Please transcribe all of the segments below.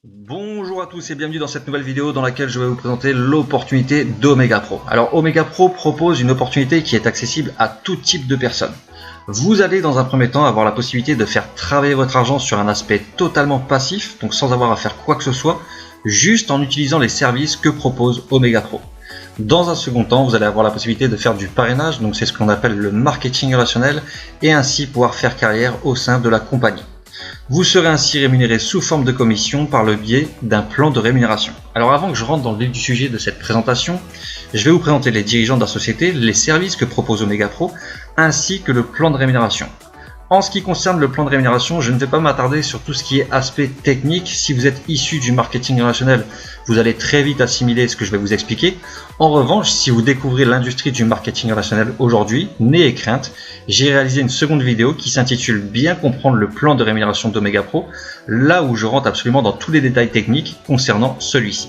Bonjour à tous et bienvenue dans cette nouvelle vidéo dans laquelle je vais vous présenter l'opportunité d'Omega Pro. Alors Omega Pro propose une opportunité qui est accessible à tout type de personnes. Vous allez dans un premier temps avoir la possibilité de faire travailler votre argent sur un aspect totalement passif, donc sans avoir à faire quoi que ce soit, juste en utilisant les services que propose Omega Pro. Dans un second temps, vous allez avoir la possibilité de faire du parrainage, donc c'est ce qu'on appelle le marketing relationnel, et ainsi pouvoir faire carrière au sein de la compagnie. Vous serez ainsi rémunéré sous forme de commission par le biais d'un plan de rémunération. Alors avant que je rentre dans le vif du sujet de cette présentation, je vais vous présenter les dirigeants de la société, les services que propose Omega Pro, ainsi que le plan de rémunération. En ce qui concerne le plan de rémunération, je ne vais pas m'attarder sur tout ce qui est aspect technique. Si vous êtes issu du marketing relationnel, vous allez très vite assimiler ce que je vais vous expliquer. En revanche, si vous découvrez l'industrie du marketing relationnel aujourd'hui, n'ayez crainte, j'ai réalisé une seconde vidéo qui s'intitule « Bien comprendre le plan de rémunération d'Omega Pro », là où je rentre absolument dans tous les détails techniques concernant celui-ci.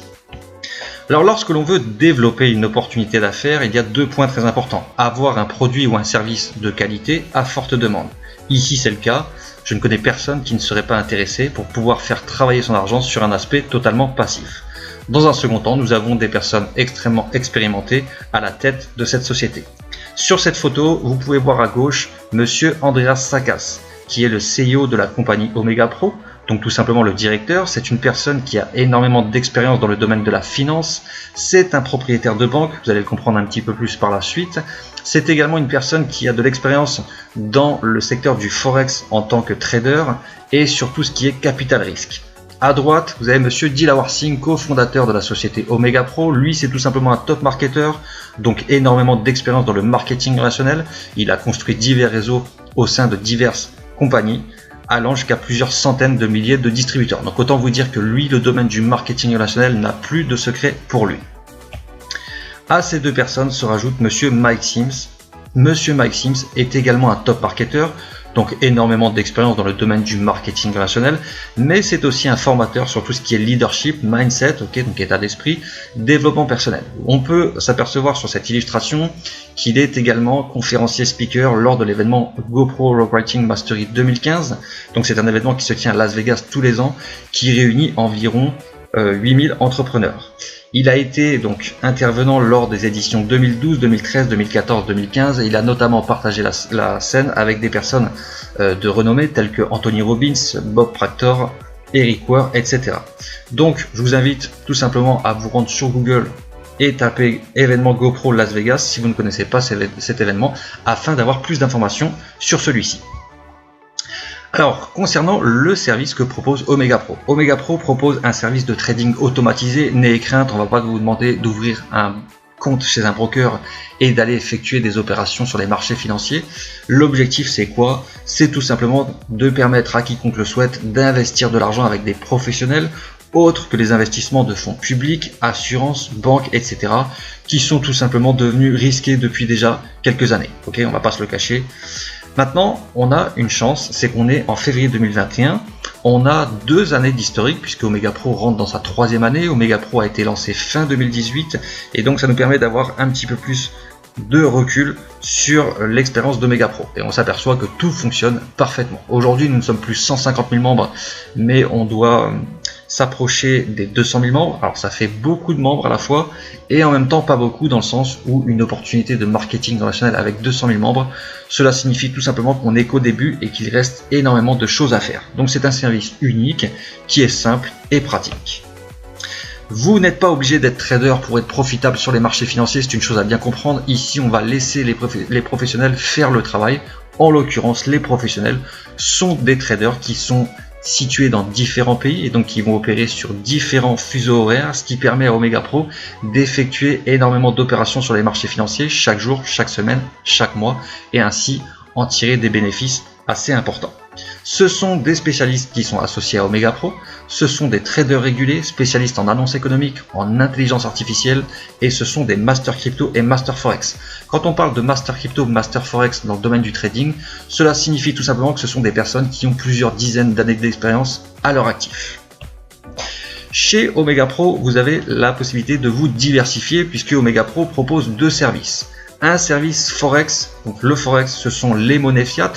Alors lorsque l'on veut développer une opportunité d'affaires, il y a deux points très importants. Avoir un produit ou un service de qualité à forte demande. Ici c'est le cas, je ne connais personne qui ne serait pas intéressé pour pouvoir faire travailler son argent sur un aspect totalement passif. Dans un second temps, nous avons des personnes extrêmement expérimentées à la tête de cette société. Sur cette photo, vous pouvez voir à gauche Monsieur Andreas Sakas, qui est le CEO de la compagnie Omega Pro. Donc tout simplement le directeur, c'est une personne qui a énormément d'expérience dans le domaine de la finance, c'est un propriétaire de banque, vous allez le comprendre un petit peu plus par la suite. C'est également une personne qui a de l'expérience dans le secteur du Forex en tant que trader et sur tout ce qui est capital risque. À droite, vous avez Monsieur Dilawar Singh, cofondateur de la société Omega Pro. Lui, c'est tout simplement un top marketeur, donc énormément d'expérience dans le marketing relationnel. Il a construit divers réseaux au sein de diverses compagnies, allant jusqu'à plusieurs centaines de milliers de distributeurs. Donc autant vous dire que lui, le domaine du marketing relationnel n'a plus de secret pour lui. À ces deux personnes se rajoute Monsieur Mike Sims. Monsieur Mike Sims est également un top marketeur, donc énormément d'expérience dans le domaine du marketing relationnel, mais c'est aussi un formateur sur tout ce qui est leadership, mindset, donc état d'esprit, développement personnel. On peut s'apercevoir sur cette illustration qu'il est également conférencier speaker lors de l'événement GoPro Rock Writing Mastery 2015. Donc c'est un événement qui se tient à Las Vegas tous les ans, qui réunit environ 8000 entrepreneurs. Il a été donc intervenant lors des éditions 2012, 2013, 2014, 2015 et il a notamment partagé la scène avec des personnes de renommée telles que Anthony Robbins, Bob Proctor, Eric Ware, etc. Donc je vous invite tout simplement à vous rendre sur Google et taper événement GoPro Las Vegas si vous ne connaissez pas cet événement afin d'avoir plus d'informations sur celui-ci. Alors, concernant le service que propose Omega Pro. Omega Pro propose un service de trading automatisé. N'ayez crainte, on ne va pas vous demander d'ouvrir un compte chez un broker et d'aller effectuer des opérations sur les marchés financiers. L'objectif, c'est quoi? C'est tout simplement de permettre à quiconque le souhaite d'investir de l'argent avec des professionnels autres que les investissements de fonds publics, assurances, banques, etc. qui sont tout simplement devenus risqués depuis déjà quelques années. Ok, on va pas se le cacher. Maintenant, on a une chance, c'est qu'on est en février 2021, on a 2 années d'historique puisque Omega Pro rentre dans sa 3e année, Omega Pro a été lancé fin 2018 et donc ça nous permet d'avoir un petit peu plus de recul sur l'expérience d'Omega Pro et on s'aperçoit que tout fonctionne parfaitement. Aujourd'hui, nous ne sommes plus 150 000 membres, mais on doit s'approcher des 200 000 membres. Alors ça fait beaucoup de membres à la fois et en même temps pas beaucoup dans le sens où une opportunité de marketing relationnel avec 200 000 membres, cela signifie tout simplement qu'on n'est qu'au début et qu'il reste énormément de choses à faire. Donc c'est un service unique qui est simple et pratique. Vous n'êtes pas obligé d'être trader pour être profitable sur les marchés financiers, c'est une chose à bien comprendre. Ici, on va laisser les professionnels faire le travail. En l'occurrence, les professionnels sont des traders qui sont situés dans différents pays et donc qui vont opérer sur différents fuseaux horaires, ce qui permet à Omega Pro d'effectuer énormément d'opérations sur les marchés financiers chaque jour, chaque semaine, chaque mois et ainsi en tirer des bénéfices assez importants. Ce sont des spécialistes qui sont associés à Omega Pro, ce sont des traders régulés, spécialistes en annonce économique, en intelligence artificielle et ce sont des Master Crypto et Master Forex. Quand on parle de Master Crypto, Master Forex dans le domaine du trading, cela signifie tout simplement que ce sont des personnes qui ont plusieurs dizaines d'années d'expérience à leur actif. Chez Omega Pro, vous avez la possibilité de vous diversifier puisque Omega Pro propose 2 services. Un service Forex, donc le Forex ce sont les monnaies fiat,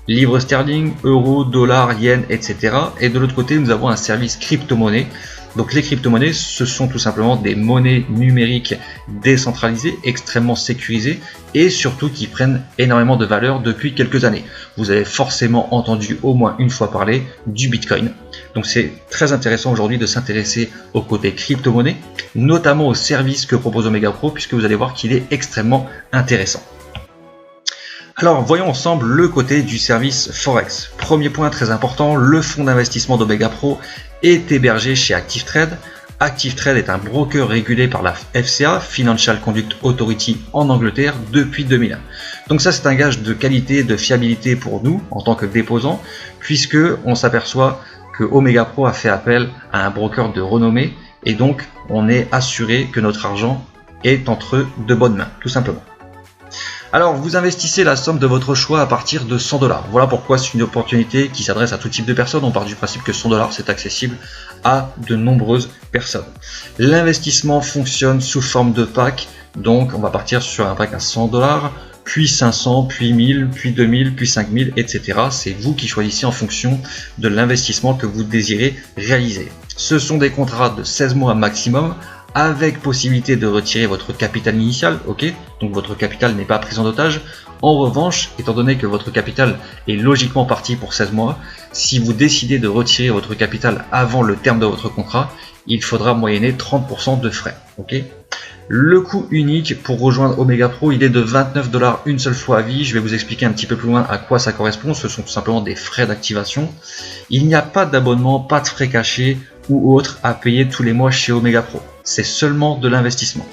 livres sterling, euros, dollars, yens, etc. Et de l'autre côté, nous avons un service crypto-monnaie. Donc les crypto-monnaies, ce sont tout simplement des monnaies numériques décentralisées, extrêmement sécurisées et surtout qui prennent énormément de valeur depuis quelques années. Vous avez forcément entendu au moins une fois parler du Bitcoin. Donc c'est très intéressant aujourd'hui de s'intéresser au côté crypto-monnaie, notamment au service que propose Omega Pro, puisque vous allez voir qu'il est extrêmement intéressant. Alors voyons ensemble le côté du service Forex. Premier point très important, le fonds d'investissement d'Omega Pro est hébergé chez ActiveTrade. ActiveTrade est un broker régulé par la FCA, Financial Conduct Authority en Angleterre, depuis 2001. Donc ça c'est un gage de qualité et de fiabilité pour nous en tant que déposants, puisque on s'aperçoit que Omega Pro a fait appel à un broker de renommée et donc on est assuré que notre argent est entre de bonnes mains, tout simplement. Alors, vous investissez la somme de votre choix à partir de 100 $. Voilà pourquoi c'est une opportunité qui s'adresse à tout type de personnes. On part du principe que 100 $ c'est accessible à de nombreuses personnes. L'investissement fonctionne sous forme de pack. Donc, on va partir sur un pack à 100 $, puis 500, puis 1000, puis 2000, puis 5000, etc. C'est vous qui choisissez en fonction de l'investissement que vous désirez réaliser. Ce sont des contrats de 16 mois maximum, avec possibilité de retirer votre capital initial, ok, donc votre capital n'est pas pris en otage. En revanche, étant donné que votre capital est logiquement parti pour 16 mois, si vous décidez de retirer votre capital avant le terme de votre contrat, il faudra moyenner 30% de frais, ok. Le coût unique pour rejoindre Omega Pro, il est de 29 $ une seule fois à vie. Je vais vous expliquer un petit peu plus loin à quoi ça correspond. Ce sont tout simplement des frais d'activation. Il n'y a pas d'abonnement, pas de frais cachés ou autres à payer tous les mois chez Omega Pro. C'est seulement de l'investissement.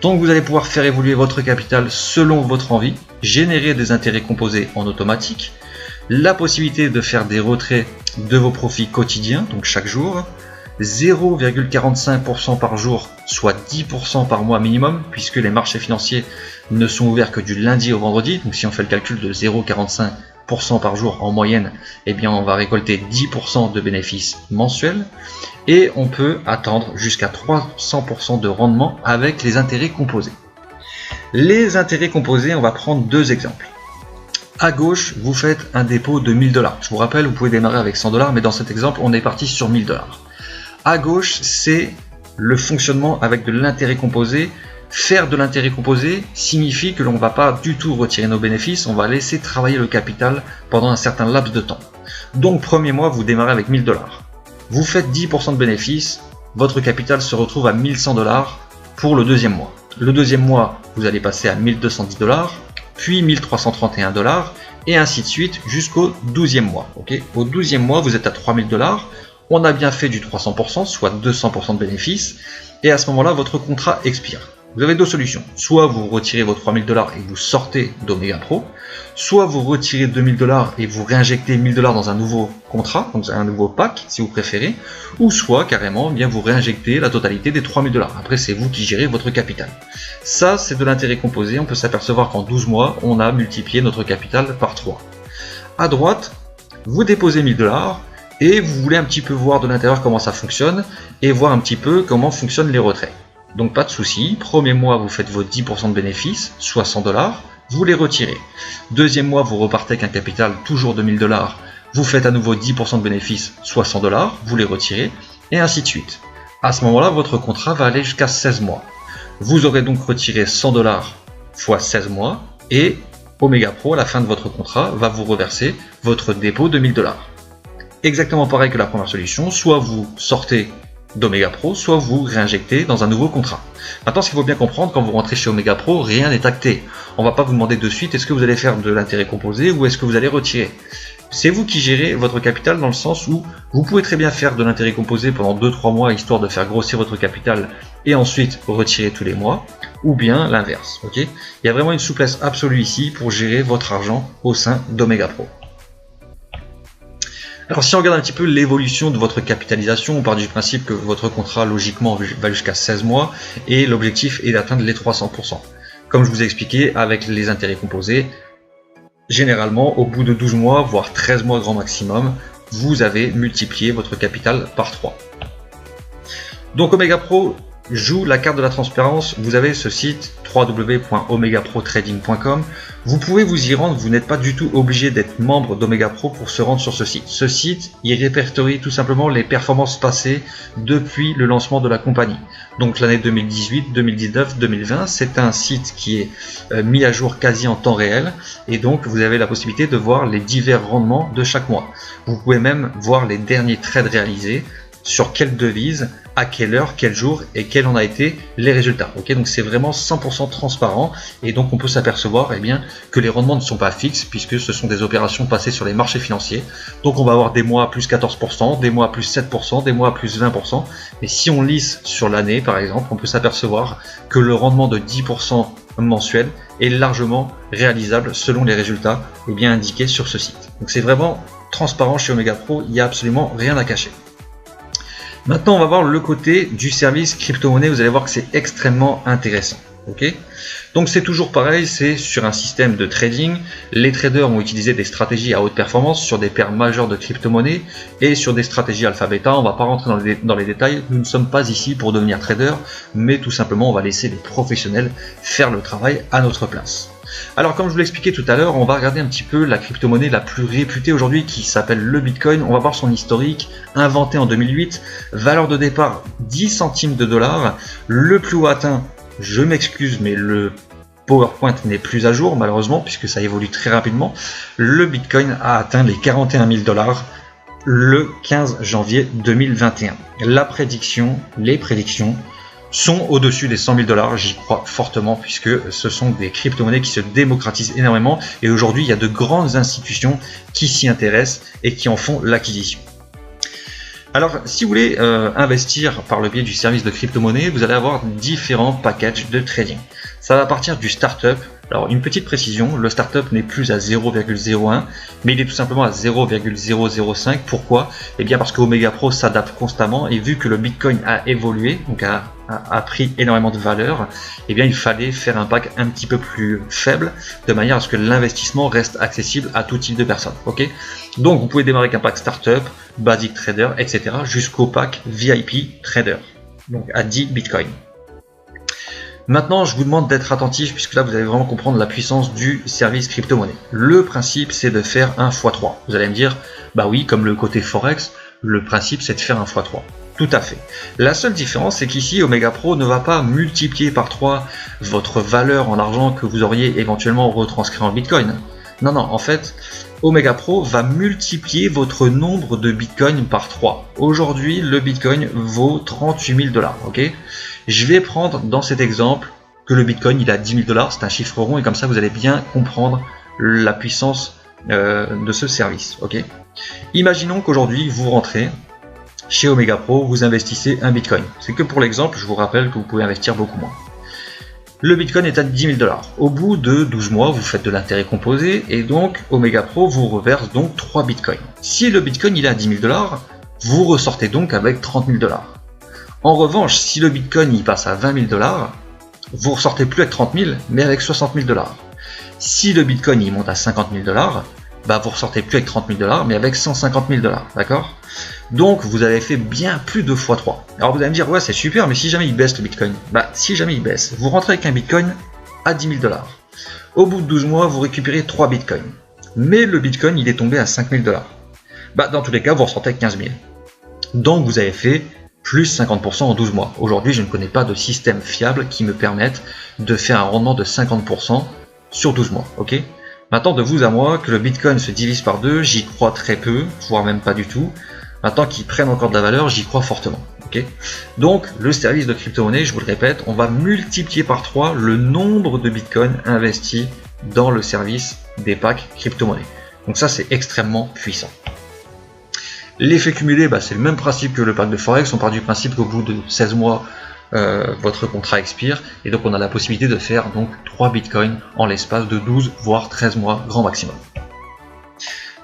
Donc vous allez pouvoir faire évoluer votre capital selon votre envie, générer des intérêts composés en automatique, la possibilité de faire des retraits de vos profits quotidiens, donc chaque jour, 0,45% par jour, soit 10% par mois minimum, puisque les marchés financiers ne sont ouverts que du lundi au vendredi. Donc si on fait le calcul de 0,45% par jour en moyenne, eh bien on va récolter 10% de bénéfices mensuels. Et on peut attendre jusqu'à 300% de rendement avec les intérêts composés. Les intérêts composés, on va prendre deux exemples. À gauche, vous faites un dépôt de 1000 $. Je vous rappelle, vous pouvez démarrer avec 100 $, mais dans cet exemple, on est parti sur 1000 $. À gauche, c'est le fonctionnement avec de l'intérêt composé. Faire de l'intérêt composé signifie que l'on ne va pas du tout retirer nos bénéfices, on va laisser travailler le capital pendant un certain laps de temps. Donc, premier mois, vous démarrez avec 1000 $. Vous faites 10% de bénéfices, votre capital se retrouve à 1100 $ pour le deuxième mois. Le deuxième mois, vous allez passer à 1210 $, puis 1331 $, et ainsi de suite jusqu'au 12e mois. Okay, au 12e mois, vous êtes à 3000 $. On a bien fait du 300%, soit 200% de bénéfices, et à ce moment-là, votre contrat expire. Vous avez deux solutions. Soit vous retirez vos 3000 $ et vous sortez d'Omega Pro, soit vous retirez 2000 $ et vous réinjectez 1000 $ dans un nouveau contrat, donc un nouveau pack si vous préférez, ou soit carrément bien vous réinjectez la totalité des 3000 $. Après, c'est vous qui gérez votre capital. Ça, c'est de l'intérêt composé. On peut s'apercevoir qu'en 12 mois, on a multiplié notre capital par 3. À droite, vous déposez 1000 $ et vous voulez un petit peu voir de l'intérieur comment ça fonctionne et voir un petit peu comment fonctionnent les retraits. Donc pas de souci, premier mois vous faites vos 10% de bénéfices, soit 100 $, vous les retirez. Deuxième mois vous repartez avec un capital toujours de 1000 $, vous faites à nouveau 10% de bénéfices, soit 100 $, vous les retirez, et ainsi de suite. À ce moment-là, votre contrat va aller jusqu'à 16 mois. Vous aurez donc retiré 100 $ fois 16 mois, et Omega Pro, à la fin de votre contrat, va vous reverser votre dépôt de 1000 $. Exactement pareil que la première solution, soit vous sortez d'Omega Pro, soit vous réinjectez dans un nouveau contrat. Maintenant, ce qu'il faut bien comprendre, quand vous rentrez chez Omega Pro, rien n'est acté. On ne va pas vous demander de suite est-ce que vous allez faire de l'intérêt composé ou est-ce que vous allez retirer. C'est vous qui gérez votre capital dans le sens où vous pouvez très bien faire de l'intérêt composé pendant 2-3 mois histoire de faire grossir votre capital et ensuite retirer tous les mois, ou bien l'inverse. Okay, il y a vraiment une souplesse absolue ici pour gérer votre argent au sein d'Omega Pro. Alors si on regarde un petit peu l'évolution de votre capitalisation, on part du principe que votre contrat logiquement va jusqu'à 16 mois et l'objectif est d'atteindre les 300%. Comme je vous ai expliqué, avec les intérêts composés, généralement au bout de 12 mois, voire 13 mois grand maximum, vous avez multiplié votre capital par 3. Donc Omega Pro joue la carte de la transparence. Vous avez ce site www.omegaprotrading.com. Vous pouvez vous y rendre, vous n'êtes pas du tout obligé d'être membre d'Omega Pro pour se rendre sur ce site. Ce site, il répertorie tout simplement les performances passées depuis le lancement de la compagnie. Donc l'année 2018, 2019, 2020, c'est un site qui est mis à jour quasi en temps réel et donc vous avez la possibilité de voir les divers rendements de chaque mois. Vous pouvez même voir les derniers trades réalisés, sur quelle devise, à quelle heure, quel jour et quels en a été les résultats. Ok, donc c'est vraiment 100% transparent et donc on peut s'apercevoir que les rendements ne sont pas fixes puisque ce sont des opérations passées sur les marchés financiers. Donc on va avoir des mois à plus 14%, des mois à plus 7%, des mois à plus 20%. Mais si on lisse sur l'année par exemple, on peut s'apercevoir que le rendement de 10% mensuel est largement réalisable selon les résultats indiqués sur ce site. Donc c'est vraiment transparent chez Omega Pro, il n'y a absolument rien à cacher. Maintenant, on va voir le côté du service crypto-monnaie. Vous allez voir que c'est extrêmement intéressant. Ok, donc c'est toujours pareil, c'est sur un système de trading. Les traders ont utilisé des stratégies à haute performance sur des paires majeures de crypto-monnaies et sur des stratégies alpha-beta. On ne va pas rentrer dans les détails. Nous ne sommes pas ici pour devenir trader, mais tout simplement, on va laisser les professionnels faire le travail à notre place. Alors comme je vous l'expliquais tout à l'heure, on va regarder un petit peu la crypto-monnaie la plus réputée aujourd'hui qui s'appelle le Bitcoin. On va voir son historique, inventé en 2008, valeur de départ 10 centimes de dollars, le plus haut atteint, je m'excuse mais le PowerPoint n'est plus à jour malheureusement puisque ça évolue très rapidement, le Bitcoin a atteint les 41 000 dollars le 15 janvier 2021. Les prédictions sont au-dessus des 100 000 dollars, j'y crois fortement puisque ce sont des crypto-monnaies qui se démocratisent énormément et aujourd'hui il y a de grandes institutions qui s'y intéressent et qui en font l'acquisition. Alors si vous voulez investir par le biais du service de crypto-monnaie, vous allez avoir différents packages de trading. Ça va partir du startup. Alors une petite précision, le startup n'est plus à 0,01 mais il est tout simplement à 0,005. Pourquoi? Eh bien parce que Omega Pro s'adapte constamment et vu que le Bitcoin a évolué, donc a pris énormément de valeur, eh bien il fallait faire un pack un petit peu plus faible de manière à ce que l'investissement reste accessible à tout type de personnes. Ok, donc vous pouvez démarrer avec un pack startup, basic trader, etc. jusqu'au pack VIP trader, donc à 10 Bitcoin. Maintenant, je vous demande d'être attentif puisque là, vous allez vraiment comprendre la puissance du service crypto-monnaie. Le principe, c'est de faire un x3. Vous allez me dire, bah oui, comme le côté Forex, le principe, c'est de faire un x3. Tout à fait. La seule différence, c'est qu'ici, Omega Pro ne va pas multiplier par 3 votre valeur en argent que vous auriez éventuellement retranscrit en Bitcoin. Non, non, en fait, Omega Pro va multiplier votre nombre de Bitcoin par 3. Aujourd'hui, le Bitcoin vaut 38 000 dollars. Ok, je vais prendre dans cet exemple que le Bitcoin il a 10 000 dollars, c'est un chiffre rond et comme ça vous allez bien comprendre la puissance de ce service. Ok, imaginons qu'aujourd'hui vous rentrez chez Omega Pro, vous investissez un Bitcoin. C'est que pour l'exemple, je vous rappelle que vous pouvez investir beaucoup moins. Le Bitcoin est à 10 000 dollars. Au bout de 12 mois, vous faites de l'intérêt composé et donc Omega Pro vous reverse donc 3 Bitcoins. Si le Bitcoin il est à 10 000 dollars, vous ressortez donc avec 30 000 dollars. En revanche, si le Bitcoin il passe à 20 000 dollars, vous ressortez plus avec 30 000, mais avec 60 000 dollars. Si le Bitcoin il monte à 50 000 dollars, bah vous ressortez plus avec 30 000 dollars, mais avec 150 000 dollars, d'accord? Donc vous avez fait bien plus de x3. Alors vous allez me dire, ouais c'est super, mais si jamais il baisse le Bitcoin, bah si jamais il baisse, vous rentrez avec un Bitcoin à 10 000 dollars. Au bout de 12 mois, vous récupérez 3 Bitcoins. Mais le Bitcoin il est tombé à 5 000 dollars. Bah dans tous les cas, vous ressortez avec 15 000. Donc vous avez fait plus 50% en 12 mois. Aujourd'hui, je ne connais pas de système fiable qui me permette de faire un rendement de 50% sur 12 mois. Ok. Maintenant, de vous à moi, que le Bitcoin se divise par 2, j'y crois très peu, voire même pas du tout. Maintenant qu'il prenne encore de la valeur, j'y crois fortement. Okay, donc, le service de crypto-monnaie, je vous le répète, on va multiplier par 3 le nombre de Bitcoin investis dans le service des packs crypto-monnaie. Donc ça, c'est extrêmement puissant. L'effet cumulé, bah, c'est le même principe que le pack de Forex. On part du principe qu'au bout de 16 mois, votre contrat expire. Et donc, on a la possibilité de faire donc 3 Bitcoins en l'espace de 12 voire 13 mois grand maximum.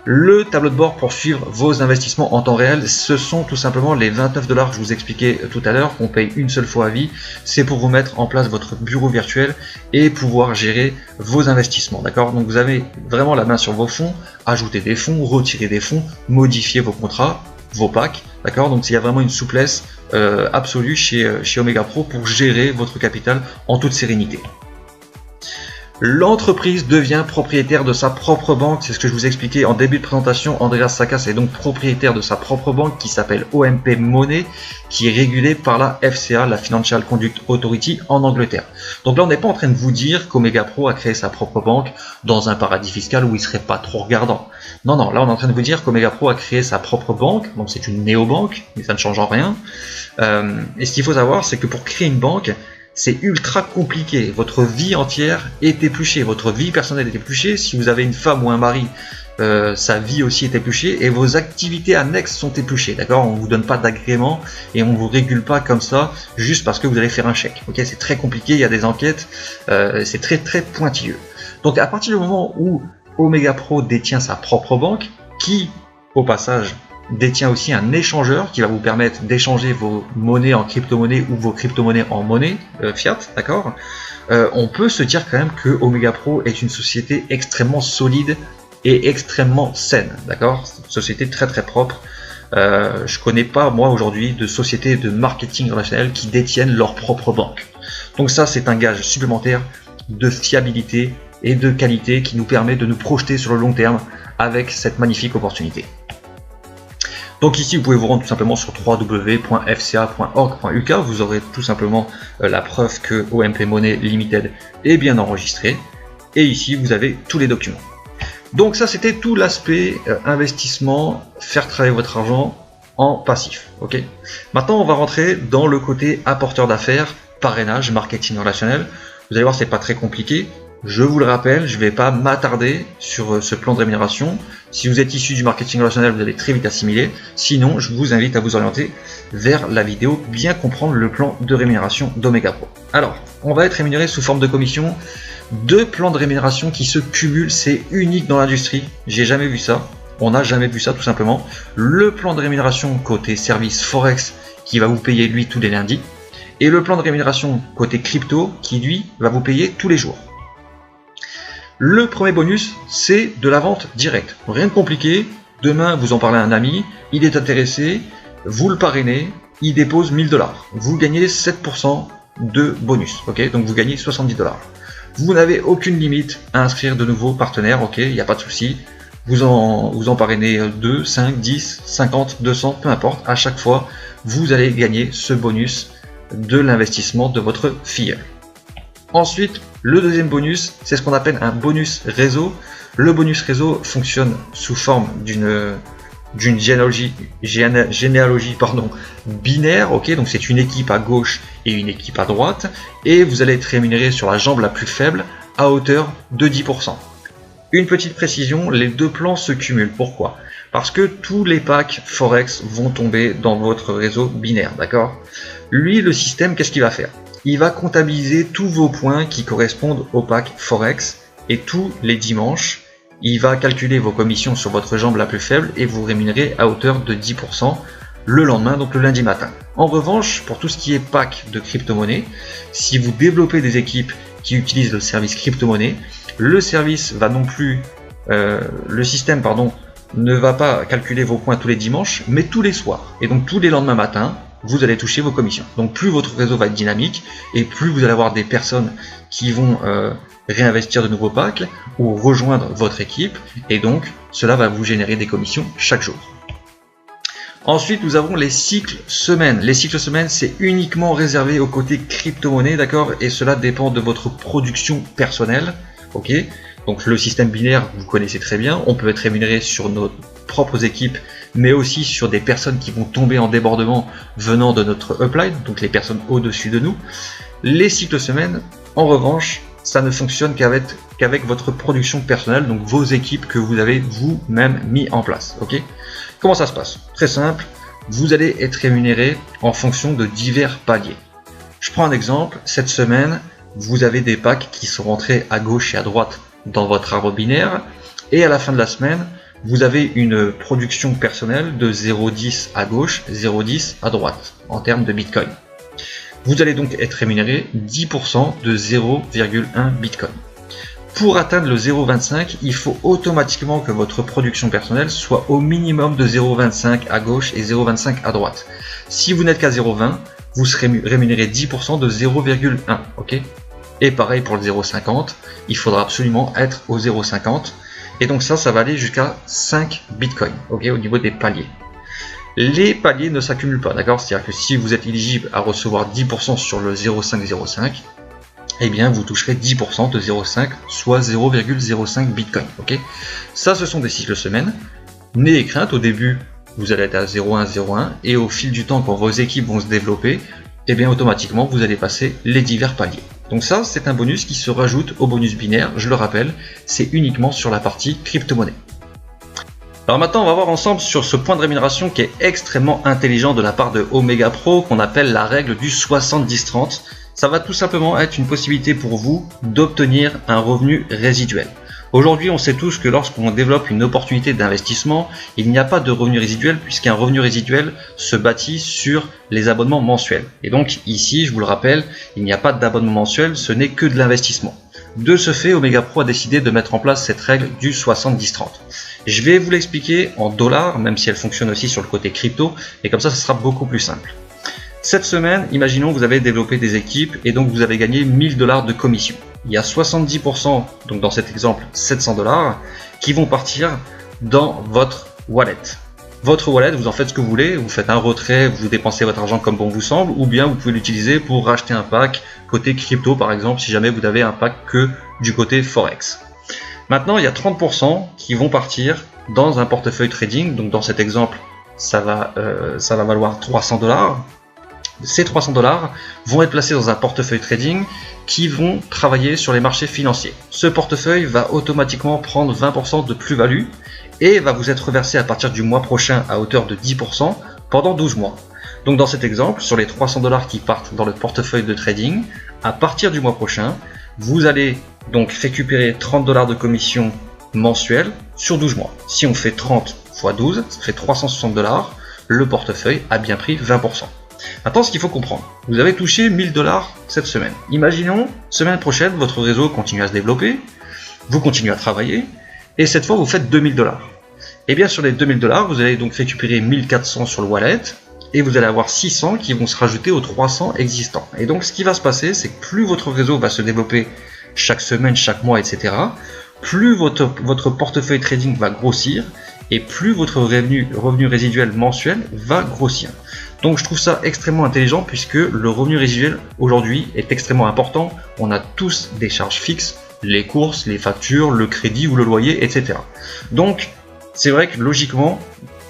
Le tableau de bord pour suivre vos investissements en temps réel, ce sont tout simplement les 29 dollars que je vous expliquais tout à l'heure, qu'on paye une seule fois à vie. C'est pour vous mettre en place votre bureau virtuel et pouvoir gérer vos investissements. D'accord? Donc vous avez vraiment la main sur vos fonds, ajouter des fonds, retirer des fonds, modifier vos contrats, vos packs, D'accord, donc il y a vraiment une souplesse absolue chez Omega Pro pour gérer votre capital en toute sérénité. L'entreprise devient propriétaire de sa propre banque, c'est ce que je vous ai expliqué en début de présentation. Andreas Sakas est donc propriétaire de sa propre banque qui s'appelle OMP Money, qui est régulée par la FCA, la Financial Conduct Authority en Angleterre. Donc là, on n'est pas en train de vous dire qu'Omega Pro a créé sa propre banque dans un paradis fiscal où il ne serait pas trop regardant. Non, non, là on est en train de vous dire qu'Omega Pro a créé sa propre banque, donc c'est une néobanque, mais ça ne change en rien. Et ce qu'il faut savoir, c'est que pour créer une banque, c'est ultra compliqué. Votre vie entière est épluchée, votre vie personnelle est épluchée. Si vous avez une femme ou un mari, sa vie aussi est épluchée et vos activités annexes sont épluchées. D'accord, on ne vous donne pas d'agrément et on ne vous régule pas comme ça juste parce que vous allez faire un chèque. Ok, c'est très compliqué, il y a des enquêtes, c'est très pointilleux. Donc à partir du moment où Omega Pro détient sa propre banque, qui au passage détient aussi un échangeur qui va vous permettre d'échanger vos monnaies en crypto-monnaie ou vos crypto-monnaies en monnaie fiat, d'accord, on peut se dire quand même que Omega Pro est une société extrêmement solide et extrêmement saine, d'accord, une société très propre. Je connais pas moi aujourd'hui de sociétés de marketing relationnel qui détiennent leur propre banque. Donc ça, c'est un gage supplémentaire de fiabilité et de qualité qui nous permet de nous projeter sur le long terme avec cette magnifique opportunité. Donc ici, vous pouvez vous rendre tout simplement sur www.fca.org.uk. Vous aurez tout simplement la preuve que OMP Money Limited est bien enregistré. Et ici, vous avez tous les documents. Donc ça, c'était tout l'aspect investissement, faire travailler votre argent en passif. Ok. Maintenant, on va rentrer dans le côté apporteur d'affaires, parrainage, marketing relationnel. Vous allez voir, c'est pas très compliqué. Je vous le rappelle, je ne vais pas m'attarder sur ce plan de rémunération. Si vous êtes issu du marketing relationnel, vous allez très vite assimiler. Sinon, je vous invite à vous orienter vers la vidéo bien comprendre le plan de rémunération d'Omega Pro. Alors, on va être rémunéré sous forme de commission. 2 plans de rémunération qui se cumulent, c'est unique dans l'industrie. J'ai jamais vu ça. On n'a jamais vu ça tout simplement. Le plan de rémunération côté service Forex qui va vous payer lui tous les lundis. Et le plan de rémunération côté crypto qui lui va vous payer tous les jours. Le premier bonus, c'est de la vente directe. Rien de compliqué. Demain, vous en parlez à un ami, il est intéressé, vous le parrainez, il dépose 1000 $. Vous gagnez 7% de bonus. Ok, donc vous gagnez 70 $. Vous n'avez aucune limite à inscrire de nouveaux partenaires. Ok, il n'y a pas de souci. Vous en parrainez 2, 5, 10, 50, 200, peu importe. À chaque fois, vous allez gagner ce bonus de l'investissement de votre filleul. Ensuite, le deuxième bonus, c'est ce qu'on appelle un bonus réseau. Le bonus réseau fonctionne sous forme d'une généalogie binaire. Ok, donc c'est une équipe à gauche et une équipe à droite. Et vous allez être rémunéré sur la jambe la plus faible à hauteur de 10%. Une petite précision, les 2 plans se cumulent. Pourquoi ? Parce que tous les packs Forex vont tomber dans votre réseau binaire. D'accord ? Lui, le système, qu'est-ce qu'il va faire ? Il va comptabiliser tous vos points qui correspondent au pack Forex et tous les dimanches, il va calculer vos commissions sur votre jambe la plus faible et vous rémunérer à hauteur de 10% le lendemain, donc le lundi matin. En revanche, pour tout ce qui est pack de crypto-monnaie, si vous développez des équipes qui utilisent le service crypto-monnaie, le système ne va pas calculer vos points tous les dimanches, mais tous les soirs. Et donc tous les lendemains matins, vous allez toucher vos commissions. Donc plus votre réseau va être dynamique et plus vous allez avoir des personnes qui vont réinvestir de nouveaux packs ou rejoindre votre équipe et donc cela va vous générer des commissions chaque jour. Ensuite, nous avons les cycles semaines. Les cycles semaines, c'est uniquement réservé au côté crypto-monnaie, d'accord, et cela dépend de votre production personnelle. Ok, donc le système binaire, vous connaissez très bien. On peut être rémunéré sur nos propres équipes, mais aussi sur des personnes qui vont tomber en débordement venant de notre upline, donc les personnes au-dessus de nous. Les cycles semaines, en revanche, ça ne fonctionne qu'avec votre production personnelle, donc vos équipes que vous avez vous-même mis en place. Ok, comment ça se passe? Très simple, vous allez être rémunéré en fonction de divers paliers. Je prends un exemple, cette semaine, vous avez des packs qui sont rentrés à gauche et à droite dans votre arbre binaire, et à la fin de la semaine, vous avez une production personnelle de 0,10 à gauche, 0,10 à droite, en termes de Bitcoin. Vous allez donc être rémunéré 10% de 0,1 Bitcoin. Pour atteindre le 0,25, il faut automatiquement que votre production personnelle soit au minimum de 0,25 à gauche et 0,25 à droite. Si vous n'êtes qu'à 0,20, vous serez rémunéré 10% de 0,1. Ok. Et pareil pour le 0,50, il faudra absolument être au 0,50. Et donc ça va aller jusqu'à 5 bitcoins, ok, au niveau des paliers. Les paliers ne s'accumulent pas, d'accord? C'est-à-dire que si vous êtes éligible à recevoir 10% sur le 0,505, eh bien vous toucherez 10% de 0,5, soit 0,05 bitcoin, ok? Ça, ce sont des cycles semaines. N'ayez crainte, au début, vous allez être à 0,1, 0,1, et au fil du temps, quand vos équipes vont se développer, eh bien automatiquement, vous allez passer les divers paliers. Donc ça, c'est un bonus qui se rajoute au bonus binaire, je le rappelle, c'est uniquement sur la partie crypto-monnaie. Alors maintenant, on va voir ensemble sur ce point de rémunération qui est extrêmement intelligent de la part de Omega Pro, qu'on appelle la règle du 70-30. Ça va tout simplement être une possibilité pour vous d'obtenir un revenu résiduel. Aujourd'hui, on sait tous que lorsqu'on développe une opportunité d'investissement, il n'y a pas de revenu résiduel puisqu'un revenu résiduel se bâtit sur les abonnements mensuels. Et donc ici, je vous le rappelle, il n'y a pas d'abonnement mensuel, ce n'est que de l'investissement. De ce fait, Omega Pro a décidé de mettre en place cette règle du 70-30. Je vais vous l'expliquer en dollars, même si elle fonctionne aussi sur le côté crypto, et comme ça, ce sera beaucoup plus simple. Cette semaine, imaginons que vous avez développé des équipes et donc vous avez gagné 1000 $ de commission. Il y a 70%, donc dans cet exemple 700 $, qui vont partir dans votre wallet. Votre wallet, vous en faites ce que vous voulez, vous faites un retrait, vous dépensez votre argent comme bon vous semble, ou bien vous pouvez l'utiliser pour racheter un pack côté crypto par exemple, si jamais vous avez un pack que du côté Forex. Maintenant, il y a 30% qui vont partir dans un portefeuille trading, donc dans cet exemple, ça va valoir 300 $. Ces 300 $ vont être placés dans un portefeuille trading qui vont travailler sur les marchés financiers. Ce portefeuille va automatiquement prendre 20% de plus-value et va vous être reversé à partir du mois prochain à hauteur de 10% pendant 12 mois. Donc dans cet exemple, sur les 300 $ qui partent dans le portefeuille de trading, à partir du mois prochain, vous allez donc récupérer 30 $ de commission mensuelle sur 12 mois. Si on fait 30 x 12, ça fait 360 $. Le portefeuille a bien pris 20%. Maintenant, ce qu'il faut comprendre, vous avez touché 1000 $ cette semaine. Imaginons, semaine prochaine, votre réseau continue à se développer, vous continuez à travailler, et cette fois, vous faites 2000 $. Et bien, sur les 2000 $, vous allez donc récupérer 1400 sur le wallet, et vous allez avoir 600 qui vont se rajouter aux 300 existants. Et donc, ce qui va se passer, c'est que plus votre réseau va se développer chaque semaine, chaque mois, etc., plus votre portefeuille trading va grossir, et plus votre revenu résiduel mensuel va grossir. Donc je trouve ça extrêmement intelligent puisque le revenu résiduel aujourd'hui est extrêmement important. On a tous des charges fixes, les courses, les factures, le crédit ou le loyer, etc. Donc c'est vrai que logiquement,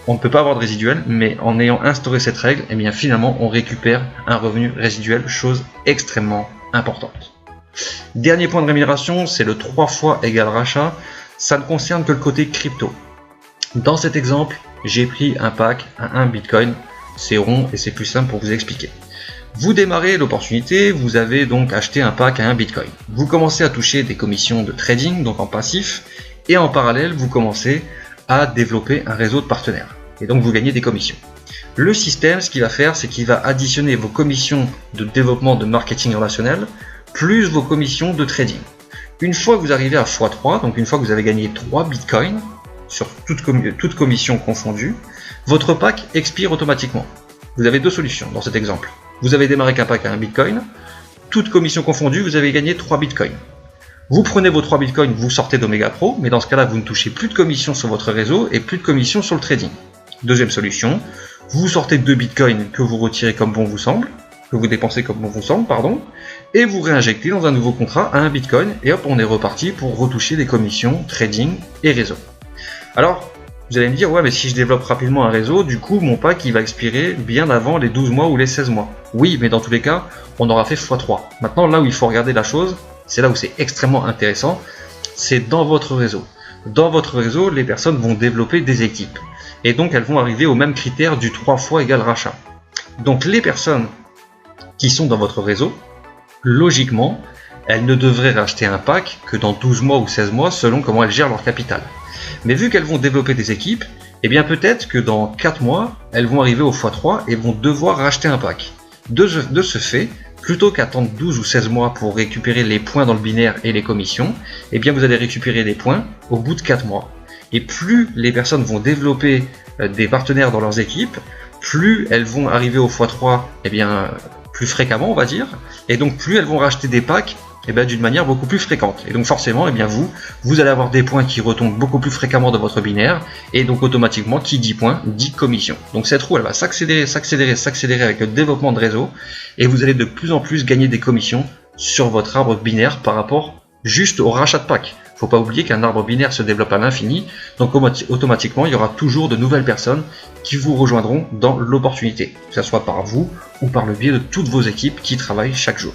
on ne peut pas avoir de résiduel, mais en ayant instauré cette règle, eh bien finalement on récupère un revenu résiduel, chose extrêmement importante. Dernier point de rémunération, c'est le 3 fois égal rachat. Ça ne concerne que le côté crypto. Dans cet exemple, j'ai pris un pack à 1 bitcoin. C'est rond et c'est plus simple pour vous expliquer. Vous démarrez l'opportunité, vous avez donc acheté un pack à 1 bitcoin. Vous commencez à toucher des commissions de trading, donc en passif, et en parallèle, vous commencez à développer un réseau de partenaires. Et donc vous gagnez des commissions. Le système, ce qu'il va faire, c'est qu'il va additionner vos commissions de développement de marketing relationnel, plus vos commissions de trading. Une fois que vous arrivez à x3, donc une fois que vous avez gagné 3 bitcoins, sur toute commission confondue, votre pack expire automatiquement. Vous avez deux solutions dans cet exemple. Vous avez démarré qu'un pack à 1 bitcoin, toute commission confondue, vous avez gagné 3 bitcoins. Vous prenez vos 3 bitcoins, vous sortez d'Omega Pro, mais dans ce cas-là, vous ne touchez plus de commission sur votre réseau et plus de commission sur le trading. Deuxième solution, vous sortez 2 bitcoins que vous retirez comme bon vous semble, que vous dépensez comme bon vous semble, pardon, et vous réinjectez dans un nouveau contrat à 1 bitcoin, et hop, on est reparti pour retoucher des commissions, trading et réseau. Alors, vous allez me dire, ouais, mais si je développe rapidement un réseau, du coup, mon pack, il va expirer bien avant les 12 mois ou les 16 mois. Oui, mais dans tous les cas, on aura fait x3. Maintenant, là où il faut regarder la chose, c'est là où c'est extrêmement intéressant, c'est dans votre réseau. Dans votre réseau, les personnes vont développer des équipes. Et donc, elles vont arriver au même critère du 3 fois égal rachat. Donc, les personnes qui sont dans votre réseau, logiquement, elles ne devraient racheter un pack que dans 12 mois ou 16 mois, selon comment elles gèrent leur capital. Mais vu qu'elles vont développer des équipes, eh bien peut-être que dans 4 mois, elles vont arriver au x3 et vont devoir racheter un pack. De ce fait, plutôt qu'attendre 12 ou 16 mois pour récupérer les points dans le binaire et les commissions, eh bien vous allez récupérer les points au bout de 4 mois. Et plus les personnes vont développer des partenaires dans leurs équipes, plus elles vont arriver au x3 eh bien, plus fréquemment, on va dire, et donc plus elles vont racheter des packs eh bien, d'une manière beaucoup plus fréquente. Et donc forcément, eh bien, vous allez avoir des points qui retombent beaucoup plus fréquemment dans votre binaire, et donc automatiquement, qui dit points, dit commission. Donc cette roue, elle va s'accélérer avec le développement de réseau, et vous allez de plus en plus gagner des commissions sur votre arbre binaire par rapport juste au rachat de packs. Il ne faut pas oublier qu'un arbre binaire se développe à l'infini, donc automatiquement, il y aura toujours de nouvelles personnes qui vous rejoindront dans l'opportunité, que ce soit par vous ou par le biais de toutes vos équipes qui travaillent chaque jour.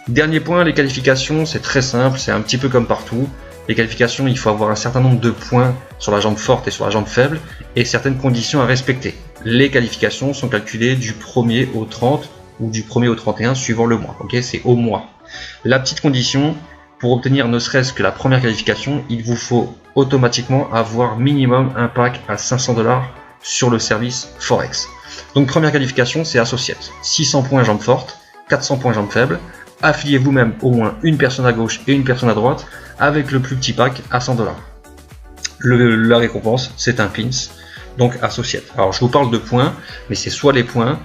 Dernier point, les qualifications, c'est très simple, c'est un petit peu comme partout. Les qualifications, il faut avoir un certain nombre de points sur la jambe forte et sur la jambe faible et certaines conditions à respecter. Les qualifications sont calculées du 1er au 30 ou du 1er au 31 suivant le mois, ok, c'est au mois. La petite condition, pour obtenir ne serait-ce que la première qualification, il vous faut automatiquement avoir minimum un pack à 500 $ sur le service Forex. Donc première qualification, c'est Associate, 600 points jambe forte, 400 points jambe faible. Affiliez vous-même au moins une personne à gauche et une personne à droite avec le plus petit pack à 100 $. La récompense, c'est un pins, donc Associate. Alors je vous parle de points, mais c'est soit les points,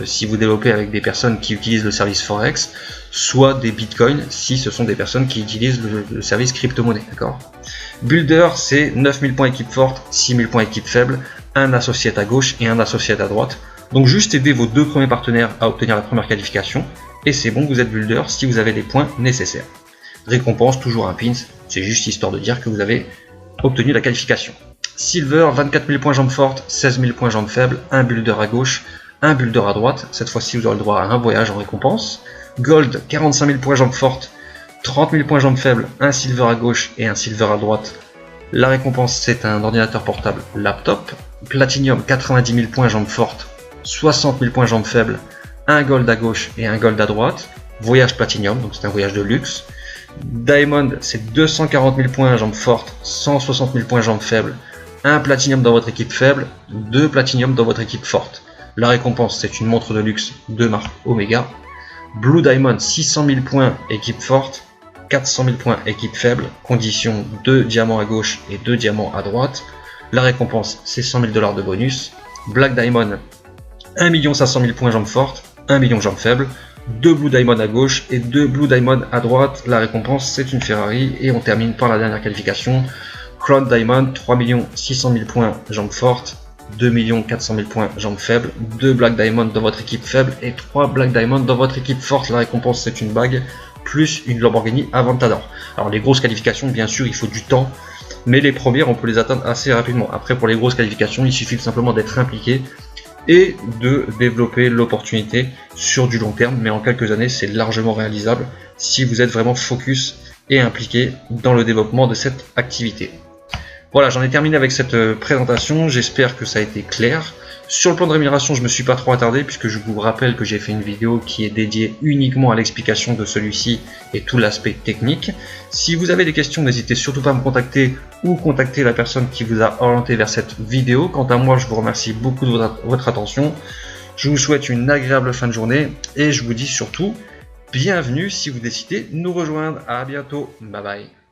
si vous développez avec des personnes qui utilisent le service Forex, soit des bitcoins si ce sont des personnes qui utilisent le service crypto-monnaie. D'accord. Builder, c'est 9000 points équipe forte, 6000 points équipe faible, un Associate à gauche et un Associate à droite. Donc juste aider vos deux premiers partenaires à obtenir la première qualification. Et c'est bon, vous êtes builder si vous avez les points nécessaires. Récompense, toujours un pins, c'est juste histoire de dire que vous avez obtenu la qualification. Silver, 24 000 points jambes fortes, 16 000 points jambes faibles, un builder à gauche, un builder à droite. Cette fois-ci, vous aurez le droit à un voyage en récompense. Gold, 45 000 points jambes fortes, 30 000 points jambes faibles, un silver à gauche et un silver à droite. La récompense, c'est un ordinateur portable laptop. Platinum, 90 000 points jambes fortes, 60 000 points jambes faibles, un gold à gauche et un gold à droite. Voyage Platinum, donc c'est un voyage de luxe. Diamond, c'est 240 000 points jambes fortes, 160 000 points jambes faibles, un Platinum dans votre équipe faible, 2 Platinum dans votre équipe forte. La récompense, c'est une montre de luxe de marque Omega. Blue Diamond, 600 000 points équipe forte, 400 000 points équipe faible, condition 2 diamants à gauche et 2 diamants à droite. La récompense, c'est 100 000 $ de bonus. Black Diamond, 1 500 000 points jambes fortes, 1 million jambes faibles, 2 Blue Diamond à gauche et 2 Blue Diamond à droite. La récompense, c'est une Ferrari. Et on termine par la dernière qualification. Crown Diamond, 3 600 000 points jambes fortes, 2 400 000 points jambes faibles, 2 Black Diamond dans votre équipe faible et 3 Black Diamond dans votre équipe forte. La récompense, c'est une bague plus une Lamborghini Aventador. Alors les grosses qualifications, bien sûr, il faut du temps, mais les premières, on peut les atteindre assez rapidement. Après, pour les grosses qualifications, il suffit simplement d'être impliqué et de développer l'opportunité sur du long terme, mais en quelques années, c'est largement réalisable si vous êtes vraiment focus et impliqué dans le développement de cette activité. Voilà, j'en ai terminé avec cette présentation, j'espère que ça a été clair. Sur le plan de rémunération, je ne me suis pas trop attardé puisque je vous rappelle que j'ai fait une vidéo qui est dédiée uniquement à l'explication de celui-ci et tout l'aspect technique. Si vous avez des questions, n'hésitez surtout pas à me contacter ou contacter la personne qui vous a orienté vers cette vidéo. Quant à moi, je vous remercie beaucoup de votre attention. Je vous souhaite une agréable fin de journée et je vous dis surtout bienvenue si vous décidez de nous rejoindre. À bientôt, bye bye.